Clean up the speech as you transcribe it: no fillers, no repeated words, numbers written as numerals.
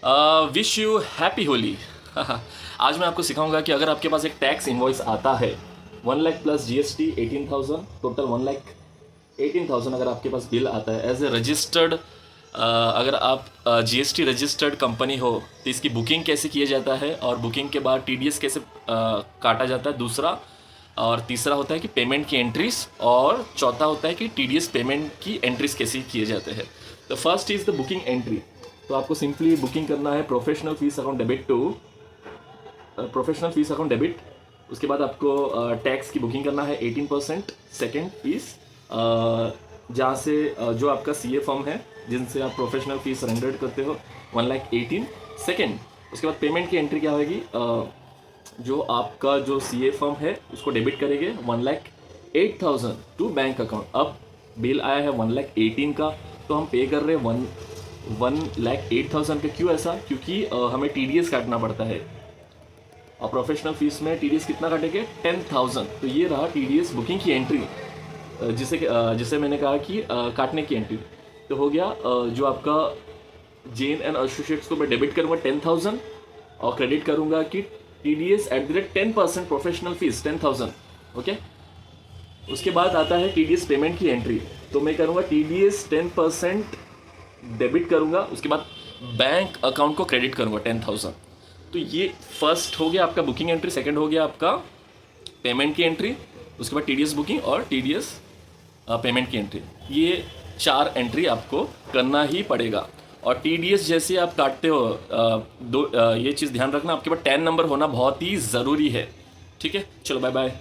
Wish you happy Holi. आज मैं आपको सिखाऊंगा कि अगर आपके पास एक टैक्स इनवॉइस आता है 1 lakh plus GST 18,000, total 1 lakh 18,000 अगर आपके पास बिल आता है एज ए रजिस्टर्ड, अगर आप जीएसटी रजिस्टर्ड कंपनी हो तो इसकी बुकिंग कैसे किया जाता है और बुकिंग के बाद टीडीएस कैसे काटा जाता है, दूसरा। और तीसरा होता है कि पेमेंट की एंट्रीज, और चौथा होता है कि टीडीएस पेमेंट की एंट्रीज कैसे किए जाते हैं। The first is the booking entry. तो आपको सिंपली बुकिंग करना है professional fees account debit to professional fees account debit. उसके बाद आपको टैक्स की बुकिंग करना है 18%। सेकेंड फीस जहाँ से जो आपका सीए फॉर्म है जिनसे आप प्रोफेशनल फीस रेंडर्ड करते हो 1,18,000। सेकेंड, उसके बाद पेमेंट की एंट्री क्या होगी, जो आपका जो सीए फॉर्म है उसको डेबिट करेंगे 1,08,000 टू बैंक अकाउंट। अब बिल आया है 1,18,000 का, तो हम पे कर रहे हैं 1,08,000 का। क्यों ऐसा? क्योंकि हमें टीडीएस काटना पड़ता है और प्रोफेशनल फीस में टीडीएस कितना काटेंगे, 10,000। तो ये रहा टीडीएस बुकिंग की एंट्री, जिसे मैंने कहा कि काटने की एंट्री। तो हो गया जो आपका जेन एंड एसोसिएट्स को मैं डेबिट करूँगा 10,000 और क्रेडिट करूँगा कि टीडीएस @ 10% प्रोफेशनल फीस 10,000। ओके, उसके बाद आता है टीडीएस पेमेंट की एंट्री। तो मैं करूँगा टीडीएस 10% डेबिट करूँगा, उसके बाद बैंक अकाउंट को क्रेडिट करूँगा 10,000। तो ये फर्स्ट हो गया आपका बुकिंग एंट्री, सेकंड हो गया आपका पेमेंट की एंट्री, उसके बाद टीडीएस बुकिंग और टीडीएस पेमेंट की एंट्री। ये 4 एंट्री आपको करना ही पड़ेगा। और टीडीएस जैसे आप काटते हो ये चीज़ ध्यान रखना, आपके पास 10 नंबर होना बहुत ही ज़रूरी है। ठीक है, चलो बाय बाय।